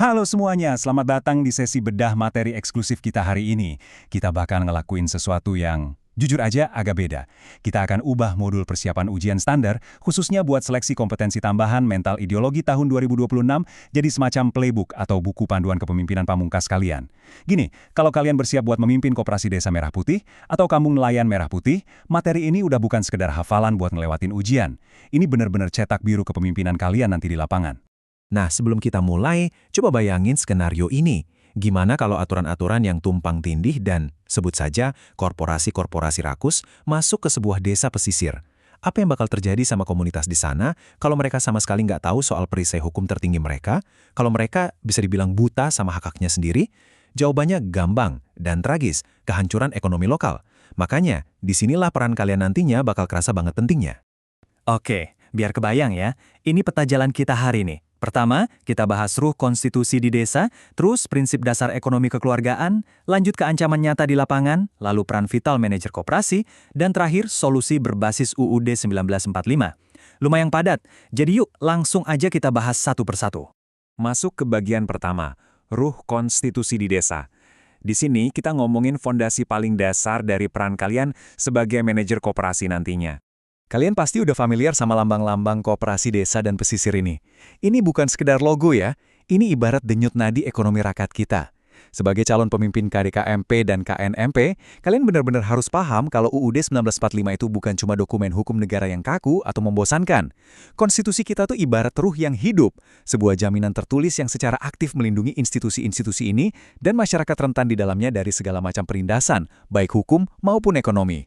Halo semuanya, selamat datang di sesi bedah materi eksklusif kita hari ini. Kita bakal ngelakuin sesuatu yang, jujur aja, agak beda. Kita akan ubah modul persiapan ujian standar, khususnya buat seleksi kompetensi tambahan mental ideologi tahun 2026, jadi semacam playbook atau buku panduan kepemimpinan pamungkas kalian. Gini, kalau kalian bersiap buat memimpin Koperasi Desa Merah Putih, atau kampung nelayan Merah Putih, materi ini udah bukan sekedar hafalan buat ngelewatin ujian. Ini benar-benar cetak biru kepemimpinan kalian nanti di lapangan. Nah, sebelum kita mulai, coba bayangin skenario ini. Gimana kalau aturan-aturan yang tumpang tindih dan, sebut saja, korporasi-korporasi rakus masuk ke sebuah desa pesisir? Apa yang bakal terjadi sama komunitas di sana kalau mereka sama sekali nggak tahu soal perisai hukum tertinggi mereka? Kalau mereka bisa dibilang buta sama hak-haknya sendiri? Jawabannya gampang dan tragis, kehancuran ekonomi lokal. Makanya, disinilah peran kalian nantinya bakal kerasa banget pentingnya. Oke, biar kebayang ya, ini peta jalan kita hari ini. Pertama, kita bahas ruh konstitusi di desa, terus prinsip dasar ekonomi kekeluargaan, lanjut ke ancaman nyata di lapangan, lalu peran vital manajer koperasi, dan terakhir solusi berbasis UUD 1945. Lumayan padat, jadi yuk langsung aja kita bahas satu persatu. Masuk ke bagian pertama, ruh konstitusi di desa. Di sini kita ngomongin fondasi paling dasar dari peran kalian sebagai manajer koperasi nantinya. Kalian pasti udah familiar sama lambang-lambang koperasi desa dan pesisir ini. Ini bukan sekedar logo ya, ini ibarat denyut nadi ekonomi rakyat kita. Sebagai calon pemimpin KDKMP dan KNMP, kalian benar-benar harus paham kalau UUD 1945 itu bukan cuma dokumen hukum negara yang kaku atau membosankan. Konstitusi kita tuh ibarat ruh yang hidup, sebuah jaminan tertulis yang secara aktif melindungi institusi-institusi ini dan masyarakat rentan di dalamnya dari segala macam perindasan, baik hukum maupun ekonomi.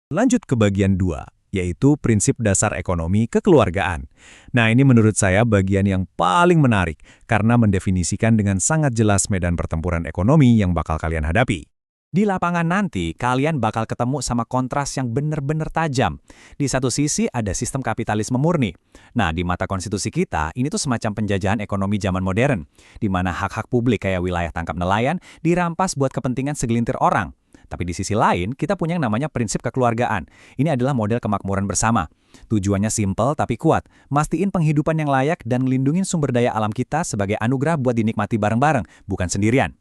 Lanjut ke bagian 2. Yaitu prinsip dasar ekonomi kekeluargaan. Nah, ini menurut saya bagian yang paling menarik karena mendefinisikan dengan sangat jelas medan pertempuran ekonomi yang bakal kalian hadapi. Di lapangan nanti, kalian bakal ketemu sama kontras yang benar-benar tajam. Di satu sisi ada sistem kapitalisme murni. Nah, di mata konstitusi kita, ini tuh semacam penjajahan ekonomi zaman modern, di mana hak-hak publik kayak wilayah tangkap nelayan dirampas buat kepentingan segelintir orang. Tapi di sisi lain, kita punya yang namanya prinsip kekeluargaan. Ini adalah model kemakmuran bersama. Tujuannya simpel tapi kuat, mastiin penghidupan yang layak dan ngelindungin sumber daya alam kita sebagai anugerah buat dinikmati bareng-bareng, bukan sendirian.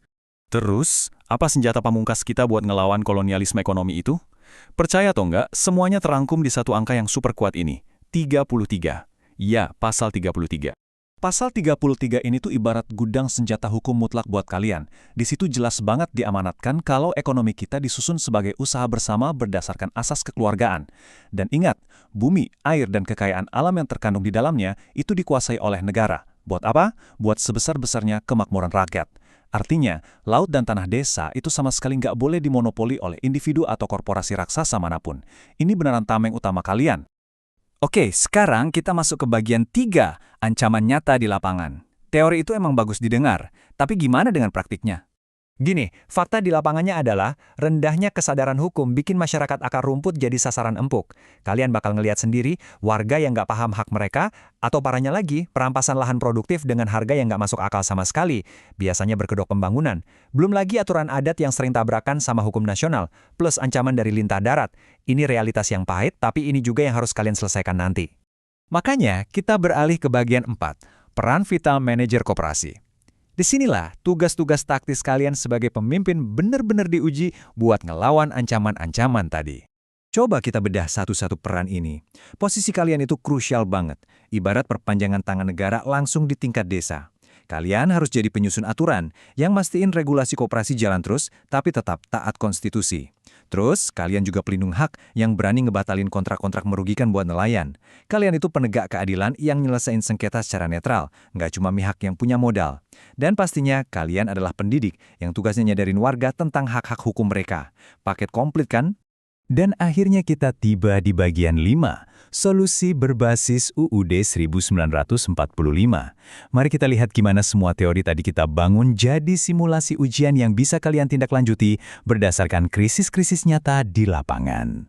Terus, apa senjata pamungkas kita buat ngelawan kolonialisme ekonomi itu? Percaya atau enggak, semuanya terangkum di satu angka yang super kuat ini, 33. Ya, pasal 33. Pasal 33 ini tuh ibarat gudang senjata hukum mutlak buat kalian. Di situ jelas banget diamanatkan kalau ekonomi kita disusun sebagai usaha bersama berdasarkan asas kekeluargaan. Dan ingat, bumi, air, dan kekayaan alam yang terkandung di dalamnya itu dikuasai oleh negara. Buat apa? Buat sebesar-besarnya kemakmuran rakyat. Artinya, laut dan tanah desa itu sama sekali nggak boleh dimonopoli oleh individu atau korporasi raksasa manapun. Ini beneran tameng utama kalian. Oke, sekarang kita masuk ke bagian 3, ancaman nyata di lapangan. Teori itu emang bagus didengar, tapi gimana dengan praktiknya? Gini, fakta di lapangannya adalah rendahnya kesadaran hukum bikin masyarakat akar rumput jadi sasaran empuk. Kalian bakal ngelihat sendiri warga yang nggak paham hak mereka, atau parahnya lagi, perampasan lahan produktif dengan harga yang nggak masuk akal sama sekali, biasanya berkedok pembangunan. Belum lagi aturan adat yang sering tabrakan sama hukum nasional, plus ancaman dari lintah darat. Ini realitas yang pahit, tapi ini juga yang harus kalian selesaikan nanti. Makanya, kita beralih ke bagian 4, peran vital manajer koperasi. Disinilah tugas-tugas taktis kalian sebagai pemimpin benar-benar diuji buat ngelawan ancaman-ancaman tadi. Coba kita bedah satu-satu peran ini. Posisi kalian itu krusial banget, ibarat perpanjangan tangan negara langsung di tingkat desa. Kalian harus jadi penyusun aturan yang mastiin regulasi koperasi jalan terus, tapi tetap taat konstitusi. Terus, kalian juga pelindung hak yang berani ngebatalin kontrak-kontrak merugikan buat nelayan. Kalian itu penegak keadilan yang nyelesain sengketa secara netral, nggak cuma pihak yang punya modal. Dan pastinya, kalian adalah pendidik yang tugasnya nyadarin warga tentang hak-hak hukum mereka. Paket komplit kan? Dan akhirnya kita tiba di bagian 5, solusi berbasis UUD 1945. Mari kita lihat gimana semua teori tadi kita bangun jadi simulasi ujian yang bisa kalian tindak lanjuti berdasarkan krisis-krisis nyata di lapangan.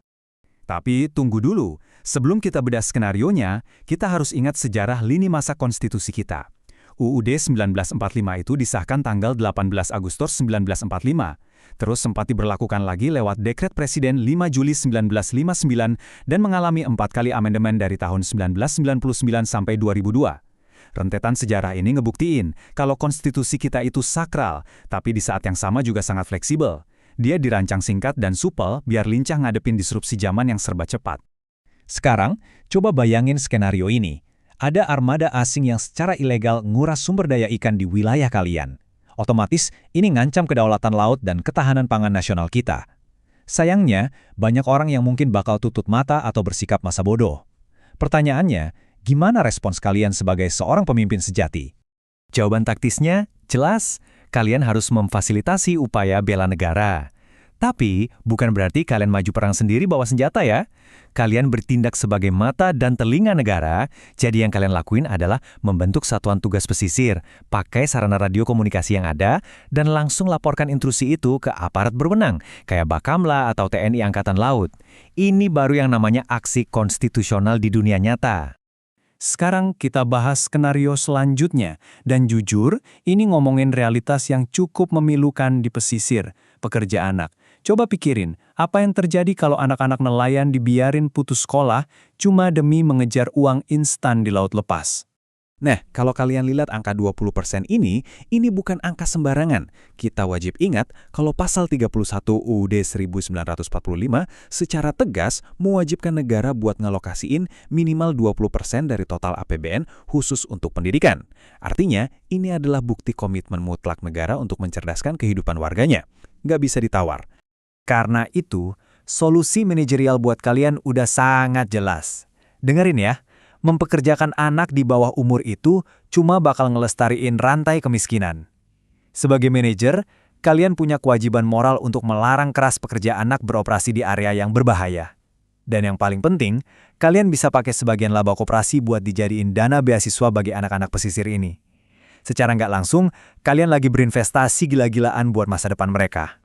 Tapi tunggu dulu, sebelum kita bedah skenarionya, kita harus ingat sejarah lini masa konstitusi kita. UUD 1945 itu disahkan tanggal 18 Agustus 1945. Terus sempat diberlakukan lagi lewat Dekret Presiden 5 Juli 1959 dan mengalami 4 kali amandemen dari tahun 1999 sampai 2002. Rentetan sejarah ini ngebuktiin kalau konstitusi kita itu sakral, tapi di saat yang sama juga sangat fleksibel. Dia dirancang singkat dan supel biar lincah ngadepin disrupsi zaman yang serba cepat. Sekarang, coba bayangin skenario ini. Ada armada asing yang secara ilegal nguras sumber daya ikan di wilayah kalian. Otomatis, ini ngancam kedaulatan laut dan ketahanan pangan nasional kita. Sayangnya, banyak orang yang mungkin bakal tutup mata atau bersikap masa bodoh. Pertanyaannya, gimana respons kalian sebagai seorang pemimpin sejati? Jawaban taktisnya jelas, kalian harus memfasilitasi upaya bela negara. Tapi, bukan berarti kalian maju perang sendiri bawa senjata ya. Kalian bertindak sebagai mata dan telinga negara, jadi yang kalian lakuin adalah membentuk satuan tugas pesisir, pakai sarana radio komunikasi yang ada, dan langsung laporkan intrusi itu ke aparat berwenang, kayak Bakamla atau TNI Angkatan Laut. Ini baru yang namanya aksi konstitusional di dunia nyata. Sekarang kita bahas skenario selanjutnya, dan jujur, ini ngomongin realitas yang cukup memilukan di pesisir, pekerja anak. Coba pikirin, apa yang terjadi kalau anak-anak nelayan dibiarin putus sekolah cuma demi mengejar uang instan di laut lepas? Nah, kalau kalian lihat angka 20% ini bukan angka sembarangan. Kita wajib ingat kalau pasal 31 UUD 1945 secara tegas mewajibkan negara buat ngelokasiin minimal 20% dari total APBN khusus untuk pendidikan. Artinya, ini adalah bukti komitmen mutlak negara untuk mencerdaskan kehidupan warganya. Nggak bisa ditawar. Karena itu, solusi manajerial buat kalian udah sangat jelas. Dengerin ya. Mempekerjakan anak di bawah umur itu cuma bakal ngelestariin rantai kemiskinan. Sebagai manajer, kalian punya kewajiban moral untuk melarang keras pekerja anak beroperasi di area yang berbahaya. Dan yang paling penting, kalian bisa pakai sebagian laba koperasi buat dijadiin dana beasiswa bagi anak-anak pesisir ini. Secara nggak langsung, kalian lagi berinvestasi gila-gilaan buat masa depan mereka.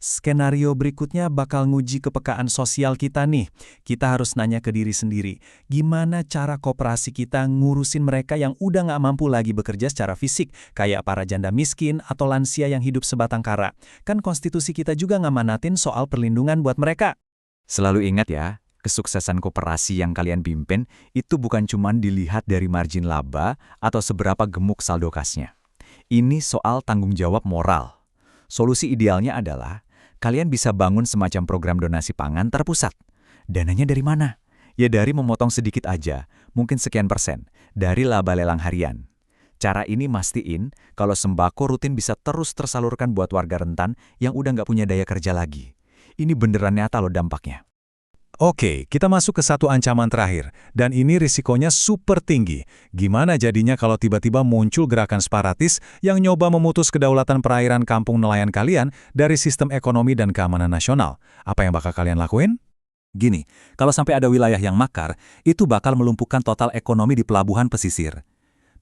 Skenario berikutnya bakal nguji kepekaan sosial kita nih. Kita harus nanya ke diri sendiri, gimana cara koperasi kita ngurusin mereka yang udah nggak mampu lagi bekerja secara fisik, kayak para janda miskin atau lansia yang hidup sebatang kara. Kan konstitusi kita juga ngamanatin soal perlindungan buat mereka. Selalu ingat ya, kesuksesan koperasi yang kalian pimpin itu bukan cuma dilihat dari margin laba atau seberapa gemuk saldo kasnya. Ini soal tanggung jawab moral. Solusi idealnya adalah kalian bisa bangun semacam program donasi pangan terpusat. Dananya dari mana? Ya dari memotong sedikit aja, mungkin sekian persen, dari laba lelang harian. Cara ini mastiin kalau sembako rutin bisa terus tersalurkan buat warga rentan yang udah nggak punya daya kerja lagi. Ini beneran nyata loh dampaknya. Oke, kita masuk ke satu ancaman terakhir, dan ini risikonya super tinggi. Gimana jadinya kalau tiba-tiba muncul gerakan separatis yang nyoba memutus kedaulatan perairan kampung nelayan kalian dari sistem ekonomi dan keamanan nasional? Apa yang bakal kalian lakuin? Gini, kalau sampai ada wilayah yang makar, itu bakal melumpuhkan total ekonomi di pelabuhan pesisir.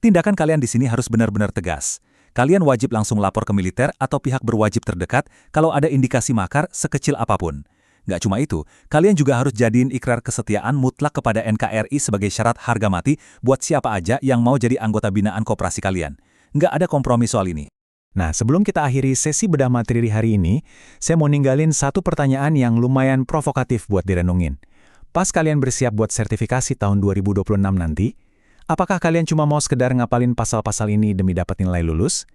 Tindakan kalian di sini harus benar-benar tegas. Kalian wajib langsung lapor ke militer atau pihak berwajib terdekat kalau ada indikasi makar sekecil apapun. Nggak cuma itu, kalian juga harus jadiin ikrar kesetiaan mutlak kepada NKRI sebagai syarat harga mati buat siapa aja yang mau jadi anggota binaan koperasi kalian. Nggak ada kompromi soal ini. Nah, sebelum kita akhiri sesi bedah materi hari ini, saya mau ninggalin satu pertanyaan yang lumayan provokatif buat direnungin. Pas kalian bersiap buat sertifikasi tahun 2026 nanti, apakah kalian cuma mau sekedar ngapalin pasal-pasal ini demi dapat nilai lulus?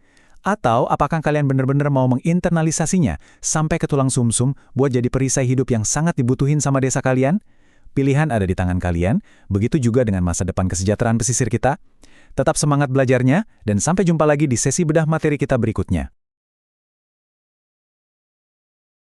Atau apakah kalian benar-benar mau menginternalisasinya sampai ke tulang sumsum buat jadi perisai hidup yang sangat dibutuhin sama desa kalian? Pilihan ada di tangan kalian, begitu juga dengan masa depan kesejahteraan pesisir kita. Tetap semangat belajarnya, dan sampai jumpa lagi di sesi bedah materi kita berikutnya.